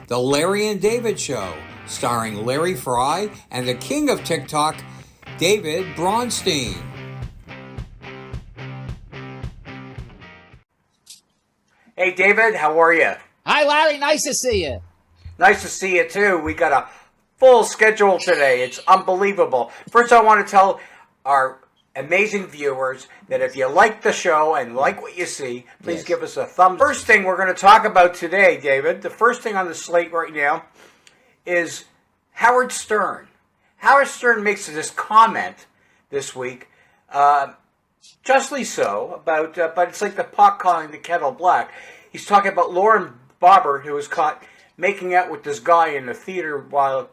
The Larry and David Show, starring Larry Fry and the king of TikTok, David Bronstein. Hey, David, how are you? Hi, Larry. Nice to see you. Nice to see you, too. We got a full schedule today. It's unbelievable. First, I want to tell our amazing viewers that if you like the show and like what you see, please give us a thumbs. First thing we're going to talk about today, David, the first thing on the slate right now is Howard Stern. Howard Stern makes this comment this week, justly so, about, but it's like the pot calling the kettle black. He's talking about Lauren Boebert, who was caught making out with this guy in the theater while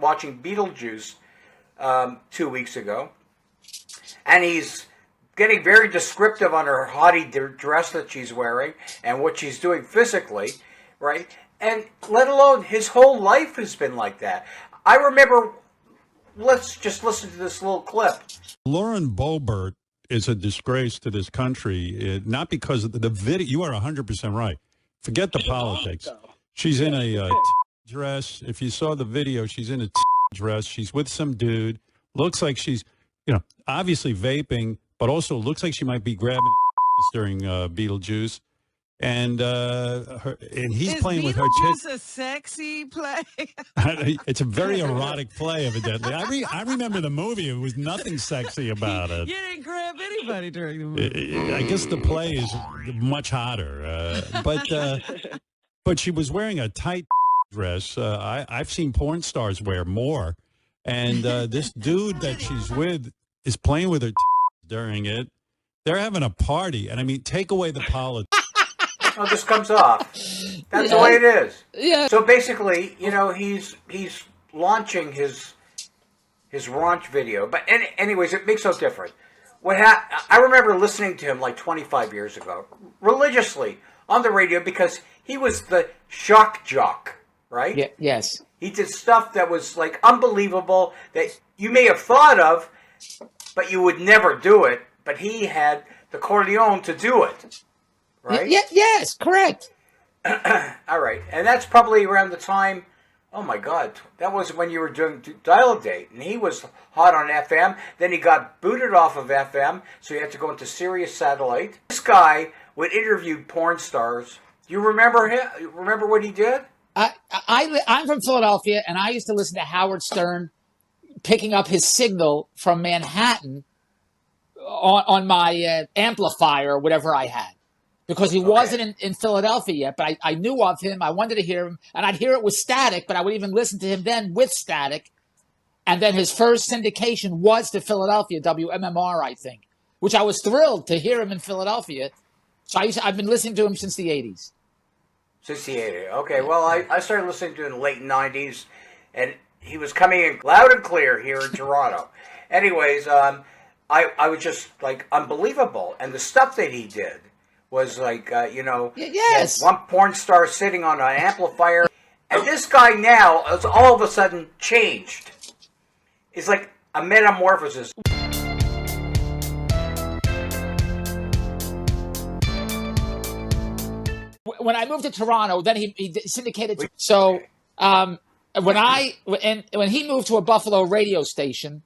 watching Beetlejuice 2 weeks ago. And he's getting very descriptive on her haughty dress that she's wearing and what she's doing physically, right? And let alone his whole life has been like that. I remember, let's just listen to this little clip. Lauren Boebert is a disgrace to this country, not because of the video. You are 100% right. Forget the politics. She's in a dress. If you saw the video, she's in a dress. She's with some dude. Looks like she's, obviously vaping, but also looks like she might be grabbing during Beetlejuice. And he's playing with her chick. Is Beetlejuice a sexy play? It's a very erotic play, evidently. I remember the movie. It was nothing sexy about it. You didn't grab anybody during the movie. I guess the play is much hotter. But she was wearing a tight dress. I've seen porn stars wear more. And this dude that she's with is playing with her during it. They're having a party. And, I mean, take away the politics. Oh, this comes off. That's the way it is. Yeah. So basically, he's launching his raunch video. But anyways, it makes no difference. I remember listening to him like 25 years ago, religiously on the radio, because he was the shock jock, right? Yeah, yes. He did stuff that was like unbelievable that you may have thought of, but you would never do it. But he had the Corleone to do it, right? Yes, correct. All right. And that's probably around the time, oh my God, that was when you were doing Dial-A-Date. And he was hot on FM. Then he got booted off of FM, so he had to go into Sirius Satellite. This guy would interview porn stars. You remember him? Remember what he did? I'm from Philadelphia, and I used to listen to Howard Stern picking up his signal from Manhattan on my amplifier or whatever I had. Because he wasn't in Philadelphia yet, but I knew of him. I wanted to hear him, and I'd hear it with static, but I would even listen to him then with static. And then his first syndication was to Philadelphia, WMMR, I think, which I was thrilled to hear him in Philadelphia. So I've been listening to him since the 80s. Since the 80s. Okay, well, I started listening to him in the late 90s, and he was coming in loud and clear here in Toronto. Anyways, I was just, like, unbelievable. And the stuff that he did was like, yes, one porn star sitting on an amplifier. And this guy now is all of a sudden changed. It's like a metamorphosis. When I moved to Toronto, then he syndicated. So when he moved to a Buffalo radio station,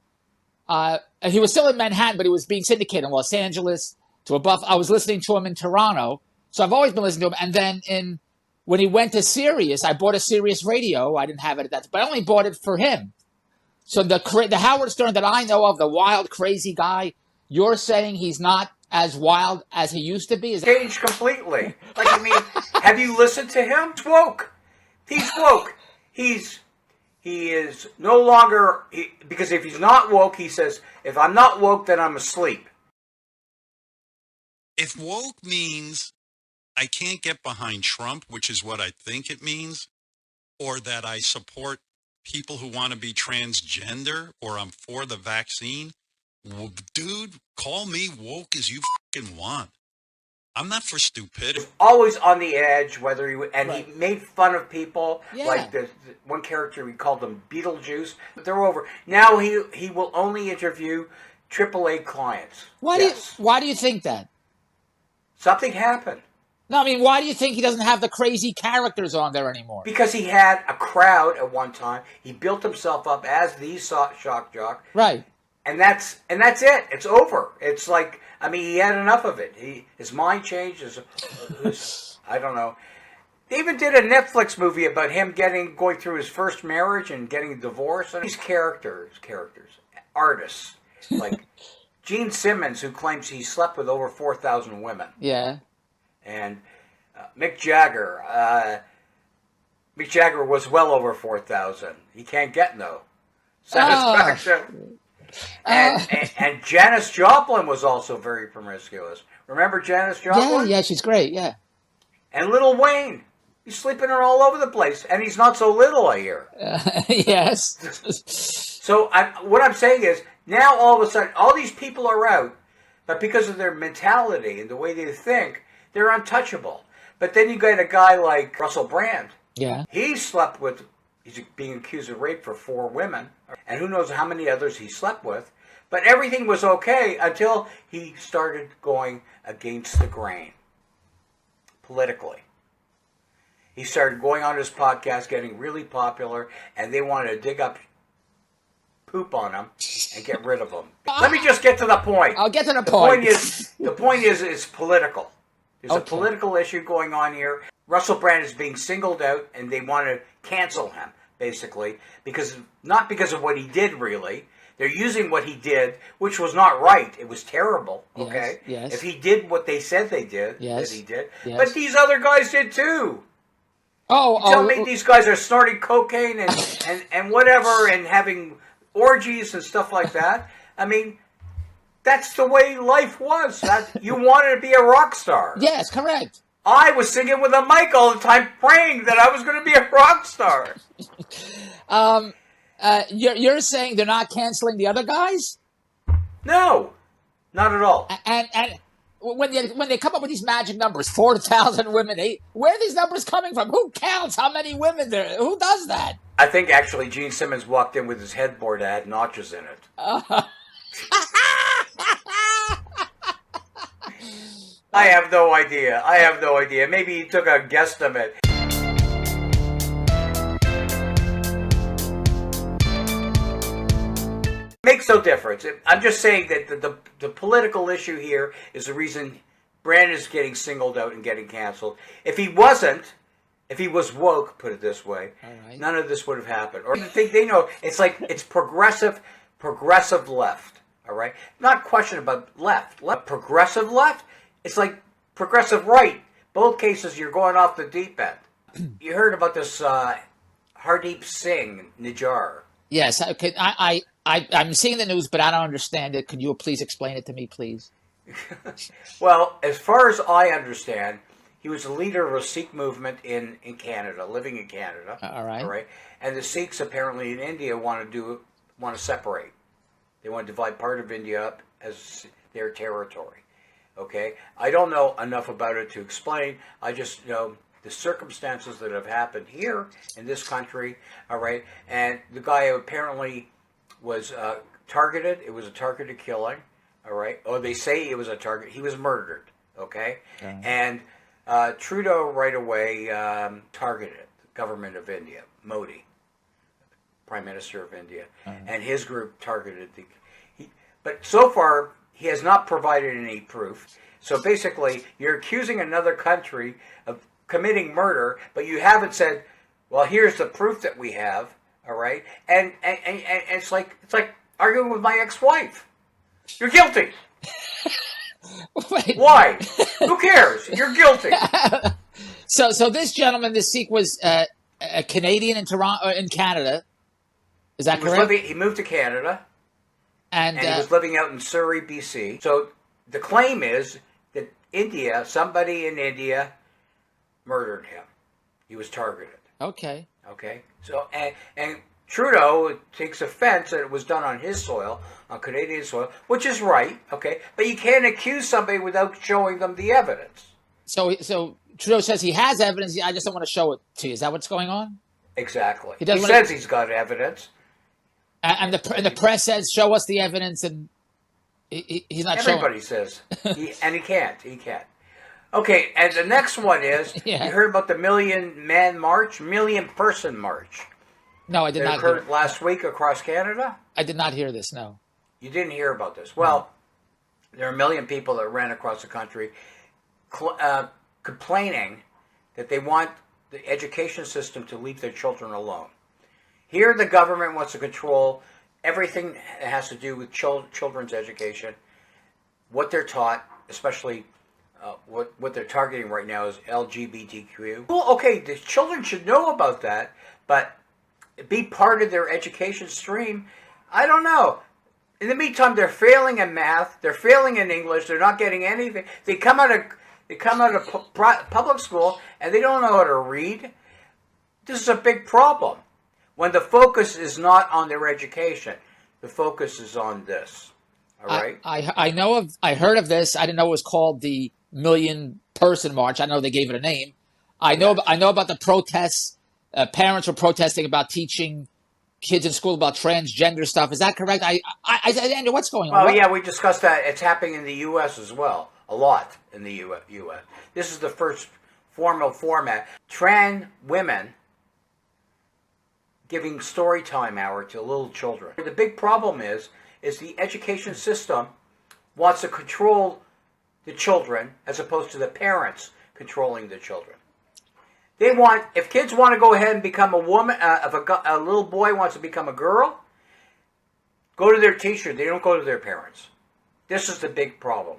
he was still in Manhattan, but he was being syndicated in Los Angeles. I was listening to him in Toronto, so I've always been listening to him. And then when he went to Sirius, I bought a Sirius radio. I didn't have it at that time, but I only bought it for him. So the Howard Stern that I know of, the wild, crazy guy, you're saying he's not as wild as he used to be? Changed completely. Like, I mean, have you listened to him? He's woke. He's woke. He is no longer, because if he's not woke, he says, if I'm not woke, then I'm asleep. If woke means I can't get behind Trump, which is what I think it means, or that I support people who want to be transgender, or I'm for the vaccine, well, dude, call me woke as you fucking want. I'm not for stupidity. Always on the edge, he made fun of people. Yeah. Like the one character, we called him Beetlejuice. They're over. Now he will only interview AAA clients. Why do you think that? Something happened. No, I mean, why do you think he doesn't have the crazy characters on there anymore? Because he had a crowd at one time. He built himself up as the shock jock. Right. And that's it. It's over. It's like, I mean, he had enough of it. His mind changed. I don't know. They even did a Netflix movie about him going through his first marriage and getting a divorce. And these characters, artists, like Gene Simmons, who claims he slept with over 4,000 women. Yeah. And Mick Jagger. Mick Jagger was well over 4,000. He can't get no satisfaction. And Janis Joplin was also very promiscuous. Remember Janis Joplin? Yeah, she's great, yeah. And Lil Wayne. He's sleeping all over the place. And he's not so little, I hear. Yes. So what I'm saying is, now all of a sudden, all these people are out, but because of their mentality and the way they think, they're untouchable. But then you get a guy like Russell Brand. Yeah. He's being accused of rape for 4 women, and who knows how many others he slept with. But everything was okay until he started going against the grain, politically. He started going on his podcast, getting really popular, and they wanted to dig up poop on him and get rid of him. Let me just get to the point. I'll get to the point. The point is it's political. There's a Okay. political issue going on here. Russell Brand is being singled out, and they want to cancel him, basically, not because of what he did, really. They're using what he did, which was not right. It was terrible, okay? Yes. If he did what they said that he did. Yes. But these other guys did too. Oh, Tell me these guys are snorting cocaine and whatever and having orgies and stuff like that. I mean, that's the way life was. You wanted to be a rock star. yes, correct. I was singing with a mic all the time, praying that I was going to be a rock star. You're saying they're not canceling the other guys? No, not at all. And when they come up with these magic numbers, 4,000 women, where are these numbers coming from? Who counts how many women there? Who does that? I think actually Gene Simmons walked in with his headboard that had notches in it. I have no idea. Maybe he took a guesstimate. Makes no difference. I'm just saying that the political issue here is the reason Brand is getting singled out and getting canceled. If he was woke, put it this way, right. None of this would have happened. Or the thing they know, it's progressive left. All right, not question about left. Progressive left. It's like progressive right. Both cases, you're going off the deep end. You heard about this Hardeep Singh Nijjar. Yes, okay. I'm seeing the news, but I don't understand it. Could you please explain it to me, please? Well, as far as I understand, he was the leader of a Sikh movement in Canada, living in Canada. All right. All right. And the Sikhs apparently in India want to separate. They want to divide part of India up as their territory. Okay? I don't know enough about it to explain. I just know the circumstances that have happened here in this country. All right? And the guy apparently was targeted. It was a targeted killing. All right? Or they say it was a target. He was murdered. Okay? And Trudeau right away targeted the government of India, Modi, Prime Minister of India, and his group targeted but so far he has not provided any proof. So basically, you're accusing another country of committing murder, but you haven't said, "Well, here's the proof that we have." All right, and it's like arguing with my ex-wife. You're guilty. Wait. Why? Who cares? You're guilty. So this gentleman, this Sikh, was a Canadian in Toronto, in Canada. Is that correct? He moved to Canada, and he was living out in Surrey, BC. So the claim is that somebody in India, murdered him. He was targeted. Okay. Okay. So and Trudeau takes offense that it was done on his soil, on Canadian soil, which is right. Okay, but you can't accuse somebody without showing them the evidence. So Trudeau says he has evidence. I just don't want to show it to you. Is that what's going on? Exactly. He He says he's got evidence. And the press says, "Show us the evidence," and he's not showing. Everybody says, and he can't. Okay, and the next one is, Yeah. you heard about the Million Person March. No, I did That not hear. occurred last week across Canada? I did not hear this. No. You didn't hear about this. Well, there are 1 million people that ran across the country complaining that they want the education system to leave their children alone. Here, the government wants to control everything that has to do with children's education, what they're taught, especially what they're targeting right now is LGBTQ. Well, okay, the children should know about that, but be part of their education stream. I don't know. In the meantime, they're failing in math. They're failing in English. They're not getting anything. They come out of public school and they don't know how to read. This is a big problem. When the focus is not on their education, the focus is on this. All right. I heard of this. I didn't know it was called the Million Person March. I know they gave it a name. I know about the protests. Parents were protesting about teaching kids in school about transgender stuff. Is that correct? Andrew, what's going on? Well, yeah, we discussed that. It's happening in the U.S. as well. A lot in the U.S. This is the first formal format. Trans women giving story time hour to little children. The big problem is the education system wants to control the children as opposed to the parents controlling the children. They want, if kids want to go ahead and become a woman, if a little boy wants to become a girl, go to their teacher. They don't go to their parents. This is the big problem.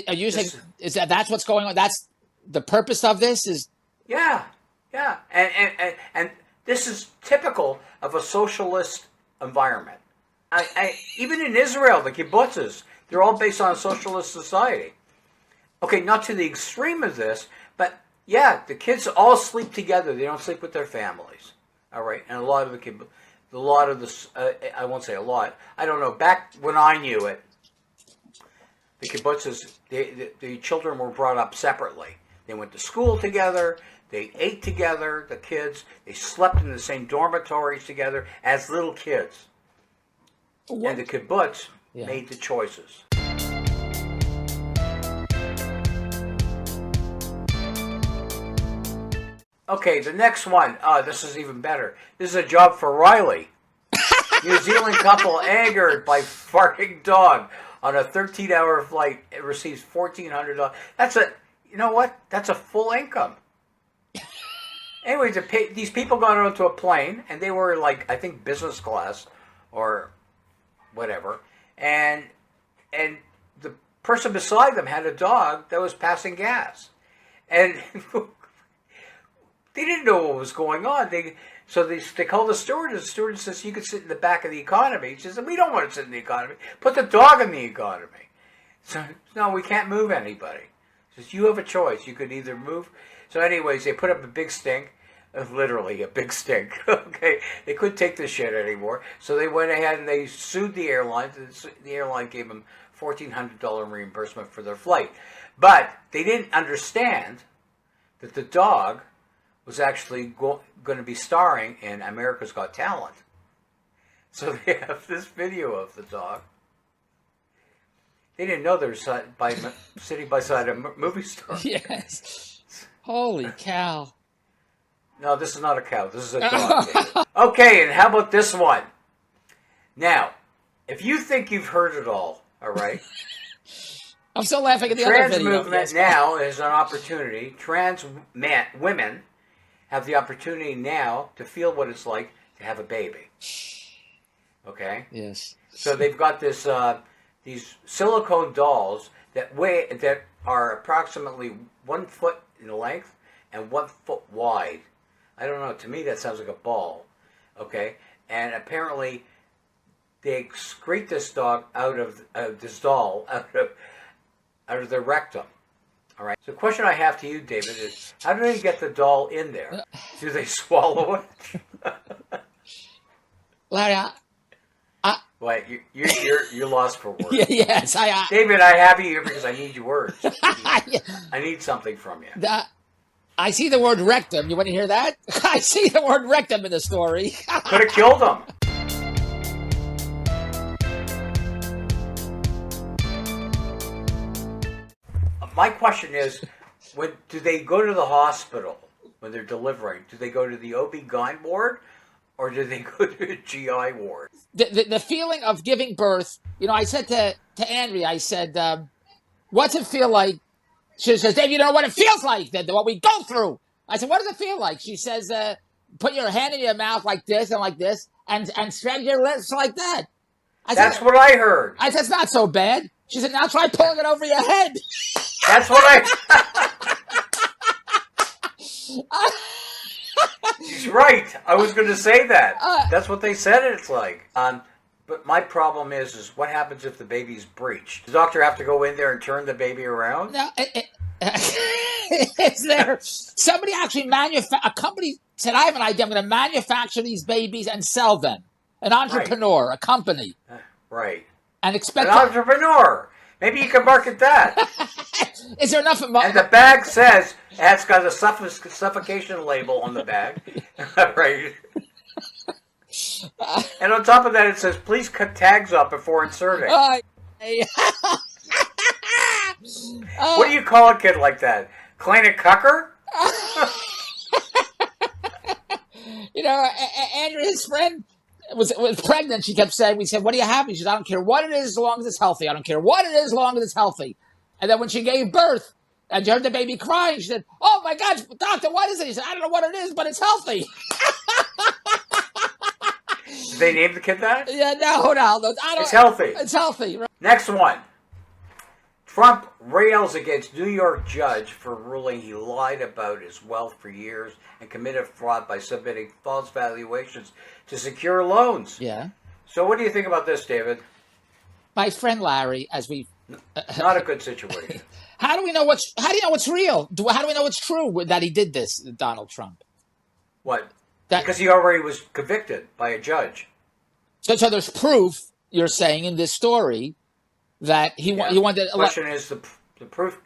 Are you saying that's what's going on? That's the purpose of this? Yeah, and this is typical of a socialist environment. Even in Israel, the kibbutzes, they're all based on a socialist society. Okay, not to the extreme of this, but yeah, the kids all sleep together. They don't sleep with their families. All right, and I won't say a lot. I don't know. Back when I knew it, the kibbutzes, the children were brought up separately. They went to school together. They ate together. The kids. They slept in the same dormitories together as little kids. What? And the kibbutz made the choices. Okay, the next one. This is even better. This is a job for Riley. New Zealand couple angered by farting dog on a 13-hour flight. It receives $1,400. You know what? That's a full income. Anyways, these people got onto a plane, and they were like, I think, business class or whatever. And the person beside them had a dog that was passing gas. And they didn't know what was going on. So they called the stewardess. The stewardess says, you could sit in the back of the economy. She said, we don't want to sit in the economy. Put the dog in the economy. So, no, we can't move anybody. She says, you have a choice. You could either move. So anyways, they put up a big stink. Literally a big stink. Okay, they couldn't take this shit anymore. So they went ahead and they sued the airline. The airline gave them $1,400 reimbursement for their flight. But they didn't understand that the dog was actually going to be starring in America's Got Talent. So they have this video of the dog. They didn't know they were sitting beside a movie star. Yes. Holy cow. No, this is not a cow. This is a dog. Okay, and how about this one? Now, if you think you've heard it all right? I'm still laughing at the other Trans video. movement now is an opportunity. Trans women have the opportunity now to feel what it's like to have a baby. Okay? Yes. So they've got these silicone dolls that are approximately 1 foot in length and 1 foot wide. I don't know. To me, that sounds like a ball. Okay? And apparently, they excrete this doll out of their rectum. All right. So the question I have to you, David, is how do they get the doll in there? Do they swallow it? Larry, Wait, you're lost for words. yes, David, I have you here because I need your words. I need something from you. I see the word rectum. You want to hear that? I see the word rectum in the story. Could have killed him. my question is, when do they go to the hospital when they're delivering? Do they go to the OB-GYN ward, or do they go to the GI ward? The feeling of giving birth, I said to Andrea, I said, what's it feel like? She says, Dave, you don't know what it feels like, what we go through. I said, what does it feel like? She says, put your hand in your mouth like this and spread your lips like that. That's what I heard. I said, it's not so bad. She said, now try pulling it over your head. That's what She's right. I was going to say that. That's what they said it's like. But my problem is what happens if the baby's breached? Does the doctor have to go in there and turn the baby around? No. Is there somebody actually a company said, I have an idea. I'm going to manufacture these babies and sell them. An entrepreneur, a company. Right. And expect an entrepreneur. Maybe you can market that. Is there enough? And the bag says it's got a suffocation label on the bag, right? And on top of that, it says, "Please cut tags up before inserting." What do you call a kid like that? Kleine Cucker? Andrea's friend was pregnant. She kept saying, we said, what do you have? She said, I don't care what it is as long as it's healthy. I don't care what it is as long as it's healthy. And then when she gave birth and she heard the baby crying, she said, oh my God, doctor, what is it? He said, I don't know what it is, but it's healthy. Did they name the kid that? Yeah, no. It's healthy. It's healthy. Right? Next one. Trump rails against New York judge for ruling he lied about his wealth for years and committed fraud by submitting false valuations to secure loans. Yeah. So what do you think about this, David? My friend Larry, not a good situation. How do you know what's real? How do we know it's true that he did this, Donald Trump? What? Because he already was convicted by a judge. So there's proof, you're saying, in this story that he wanted. The question is the proof.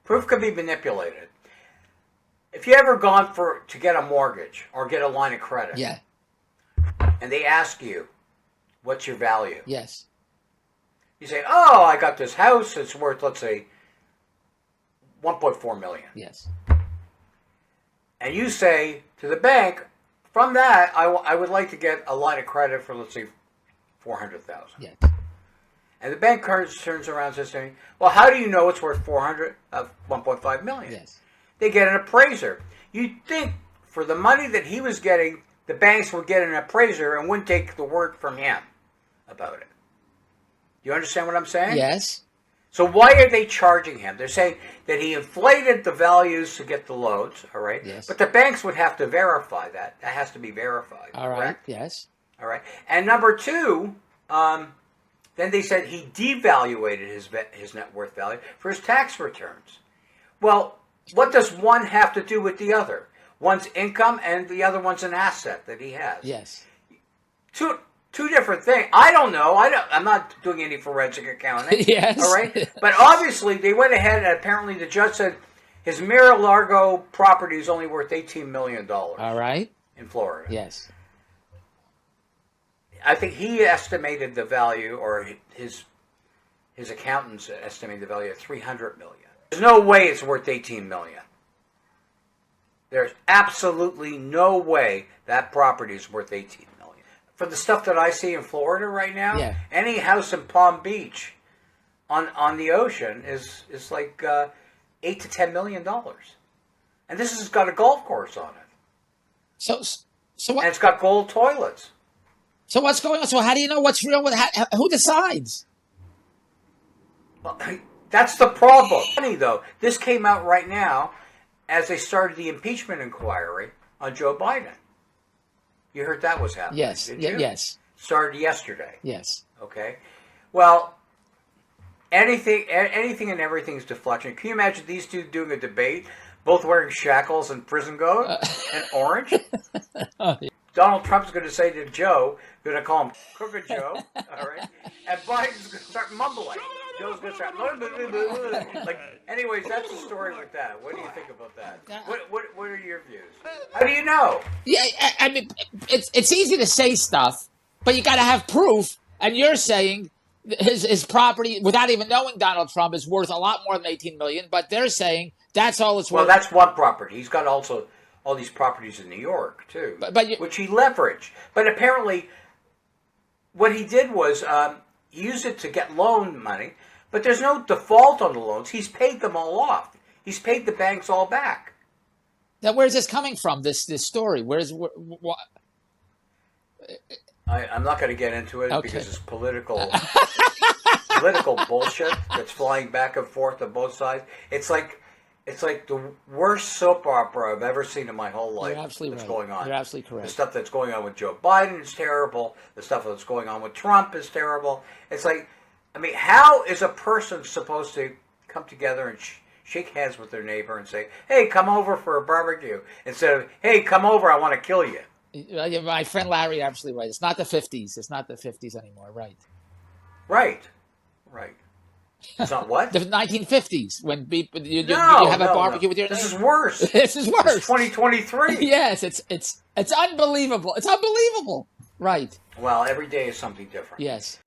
Proof can be manipulated. If you ever gone to get a mortgage or get a line of credit, and they ask you, "What's your value?" Yes. You say, "Oh, I got this house. It's worth, let's say, $1.4 million." Yes. And you say to the bank, "From that, I would like to get a line of credit for, let's say, $400,000." Yes. And the bank turns around and says to me, "Well, how do you know it's worth $1.5 million?" Yes. They get an appraiser. You'd think for the money that he was getting, the banks would get an appraiser and wouldn't take the word from him about it. You understand what I'm saying? Yes. So why are they charging him? They're saying that he inflated the values to get the loans, all right? Yes. But the banks would have to verify that. That has to be verified. All right. Correct? Yes. All right. And number two, then they said he devaluated his net worth value for his tax returns. Well, what does one have to do with the other? One's income and the other one's an asset that he has. Yes. Two different things. I don't know. I'm not doing any forensic accounting. Yes. All right. But obviously, they went ahead and apparently the judge said his Mar-a-Lago property is only worth $18 million. All right. In Florida. Yes. I think he estimated the value, or his accountants estimated the value at $300 million. There's no way it's worth $18 million. There's absolutely no way that property is worth $18 million. For the stuff that I see in Florida right now, any house in Palm Beach on the ocean is like $8 to $10 million. And this has got a golf course on it. So what? And it's got gold toilets. So what's going on? So how do you know what's real? Who decides? Well, that's the problem. Funny though, this came out right now as they started the impeachment inquiry on Joe Biden. You heard that was happening? Yes. Did you? Yes. Started yesterday. Yes. Okay. Well, anything and everything is deflection. Can you imagine these two doing a debate, both wearing shackles and prison coat and orange? Donald Trump's going to say to Joe, going to call him Crooked Joe, all right? And Biden's going to start mumbling. Joe's going to start like. Anyways, that's the story with that. What do you think about that? What are your views? How do you know? Yeah, I mean, it's easy to say stuff, but you got to have proof. And you're saying his property, without even knowing Donald Trump, is worth a lot more than $18 million. But they're saying that's all it's Well, worth. that's one property. He's got also all these properties in New York too, which he leveraged. But apparently, what he did was use it to get loan money. But there's no default on the loans. He's paid them all off. He's paid the banks all back. Now, where's this coming from? This story? What? I'm not going to get into it Okay. because it's political bullshit that's flying back and forth on both sides. It's like the worst soap opera I've ever seen in my whole life. You're absolutely that's right. going on. You're absolutely correct. The stuff that's going on with Joe Biden is terrible. The stuff that's going on with Trump is terrible. It's like, I mean, how is a person supposed to come together and shake hands with their neighbor and say, "Hey, come over for a barbecue," instead of, "Hey, come over, I want to kill you." My friend Larry, absolutely right. It's not the 50s. It's not the 50s anymore. Right. Right. It's not what? The 1950s, when people you have a barbecue with your This neighbor. is worse. This is worse. It's 2023. Yes, it's unbelievable. It's unbelievable. Right. Well, every day is something different. Yes.